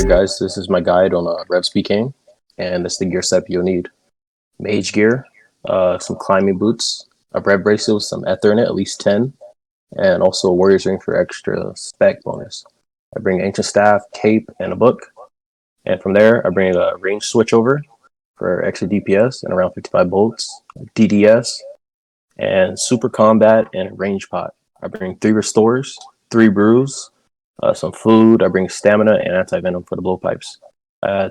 Alright guys, this is my guide on revs Pking, and this is the gear set you'll need. Mage gear, some climbing boots, a rev bracelet with some ether in it, at least 10, and also a warrior's ring for extra spec bonus. I bring ancient staff, cape, and a book. And from there, I bring a range switch over for extra DPS and around 55 bolts, DDS, and super combat and range pot. I bring 3 restores, 3 brews, some food. I bring stamina and anti-venom for the blowpipes.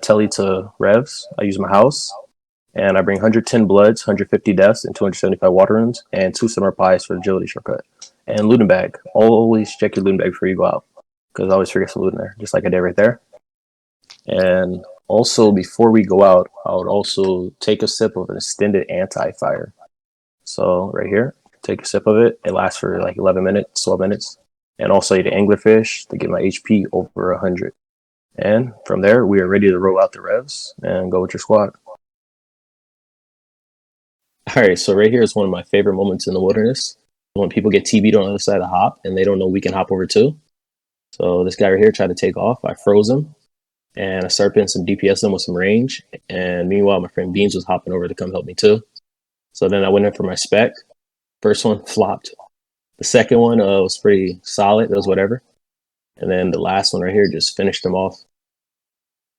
Telly to revs. I use my house. And I bring 110 bloods, 150 deaths, and 275 water runes, and 2 summer pies for agility shortcut. And looting bag. Always check your looting bag before you go out, because I always forget some loot in there, just like I did right there. And also, before we go out, I would also take a sip of an extended anti-fire. So right here, take a sip of it. It lasts for like 11 minutes, 12 minutes. And also eat an anglerfish to get my HP over 100. And from there, we are ready to roll out the revs and go with your squad. Alright, so right here is one of my favorite moments in the wilderness. When people get TB'd on the other side of the hop and they don't know we can hop over too. So this guy right here tried to take off. I froze him. And I started putting some DPS in with some range. And meanwhile, my friend Beans was hopping over to come help me too. So then I went in for my spec. First one flopped. The second one was pretty solid. It was whatever. And then the last one right here just finished him off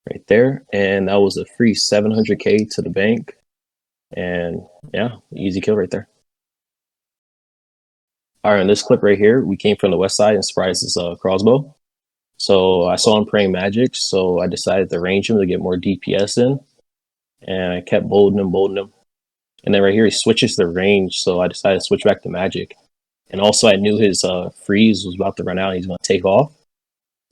right there. And that was a free 700k to the bank. And yeah, easy kill right there. All right, in this clip right here, we came from the west side and surprised this crossbow. So I saw him praying magic, so I decided to range him to get more DPS in. And I kept bolding him. And then right here, he switches the range, so I decided to switch back to magic. And also, I knew his freeze was about to run out and he's going to take off.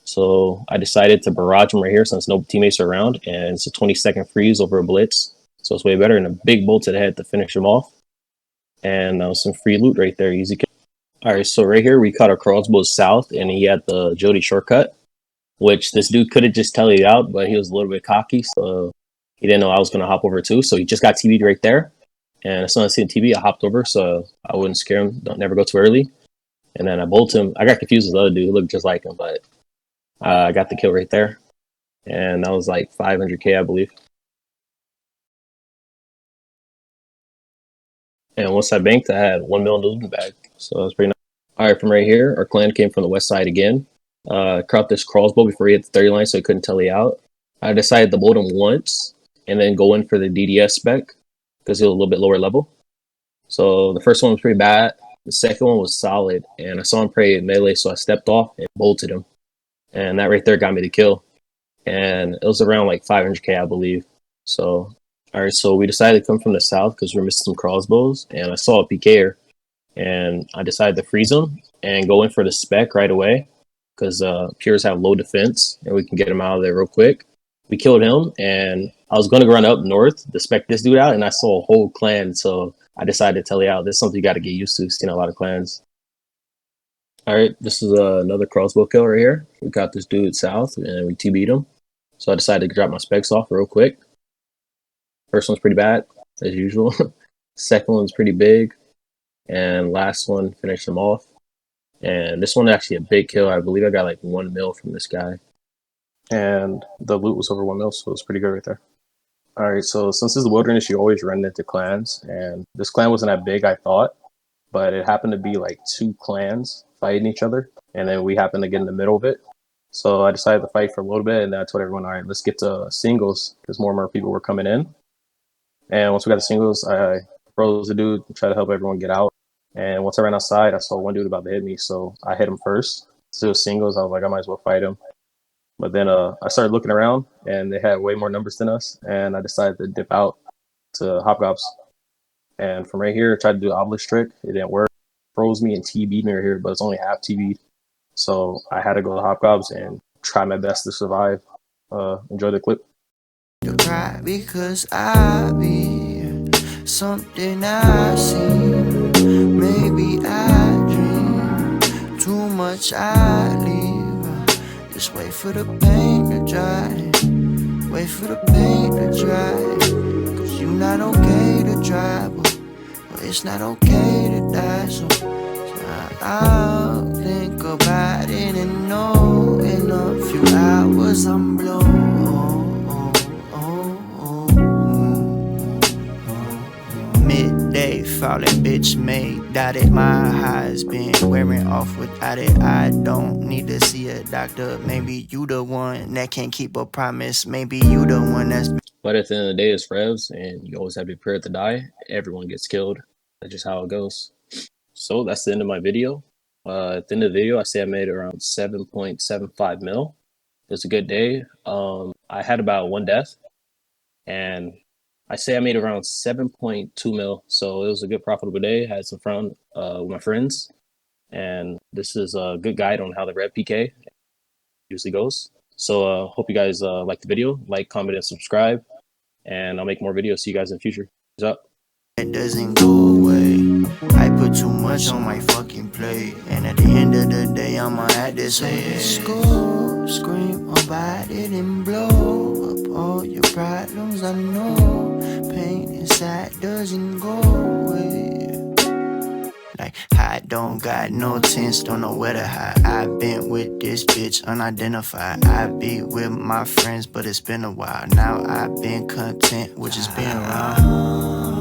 So I decided to barrage him right here since no teammates are around. And it's a 20-second freeze over a blitz. So it's way better. And a big bolt to the head to finish him off. And that was some free loot right there. Easy kill. All right, so right here, we caught our crossbows south. And he had the agility shortcut, which this dude could have just tellied out. But he was a little bit cocky. So he didn't know I was going to hop over too. So he just got TV'd right there. And as soon as I seen TV, I hopped over so I wouldn't scare him. Don't never go too early. And then I bolted him. I got confused with the other dude. He looked just like him, but I got the kill right there. And that was like 500k, I believe. And once I banked, I had 1 million in the looting bag. So that was pretty nice. All right, from right here, our clan came from the west side again. Caught this crossbow before he hit the 30 line, so he couldn't telly out. I decided to bolt him once and then go in for the DDS spec, because he was a little bit lower level. So the first one was pretty bad. The second one was solid. And I saw him pray melee, so I stepped off and bolted him. And that right there got me the kill. And it was around like 500k, I believe. So, all right, so we decided to come from the south because we were missing some crossbows. And I saw a PKer. And I decided to freeze him and go in for the spec right away. Because Pures have low defense, and we can get him out of there real quick. We killed him, and I was going to run up north to spec this dude out, and I saw a whole clan, so I decided to tell you out. This is something you got to get used to, seeing a lot of clans. All right, this is another crossbow kill right here. We got this dude south, and we TB'd him. So I decided to drop my specs off real quick. First one's pretty bad, as usual. Second one's pretty big. And last one finished him off. And this one actually a big kill. I believe I got like 1 mil from this guy. And the loot was over 1 mil, so it was pretty good right there. Alright, so since this is the wilderness, you always run into clans. And this clan wasn't that big, I thought. But it happened to be like 2 clans fighting each other. And then we happened to get in the middle of it. So I decided to fight for a little bit. And then I told everyone, alright, let's get to singles. Because more and more people were coming in. And once we got to singles, I froze the dude, tried to help everyone get out. And once I ran outside, I saw one dude about to hit me. So I hit him first. So it was singles. I was like, I might as well fight him. But then I started looking around, and they had way more numbers than us, and I decided to dip out to Hopgops. And from right here, I tried to do the obelisk trick. It didn't work. Froze me and TB'd me right here, but it's only half TB'd. So I had to go to Hopgops and try my best to survive. Enjoy the clip. To cry because I be something I see. Maybe I dream too much. I leave. Just wait for the pain to dry. Wait for the pain to dry. Cause you're not okay to try, but it's not okay to die. So I'll think about it and know in a few hours I'm blown. call it bitch made. Got it, my high's been wearing off without it. I don't need to see a doctor. Maybe you the one that can't keep a promise. Maybe you the one that's. But at the end of the day, it's revs, and you always have to be prepared to die. Everyone gets killed. That's just how it goes. So that's the end of my video. At the end of the video, I say I made around 7.75 mil. It was a good day. I had about one death, and I say I made around 7.2 mil. So it was a good profitable day. I had some fun with my friends, and this is a good guide on how the Rev PK usually goes. So hope you guys like the video. Like, comment, and subscribe, and I'll make more videos. See you guys in the future. Peace out. It doesn't go away. I put too much on my fucking plate, and at the end of the day, I'ma have to say it. Score, scream about it and blow up all your problems. I know pain inside doesn't go away. Like, I don't got no tense, don't know where to hide. I've been with this bitch unidentified. I be with my friends, but it's been a while. Now I've been content with just being around.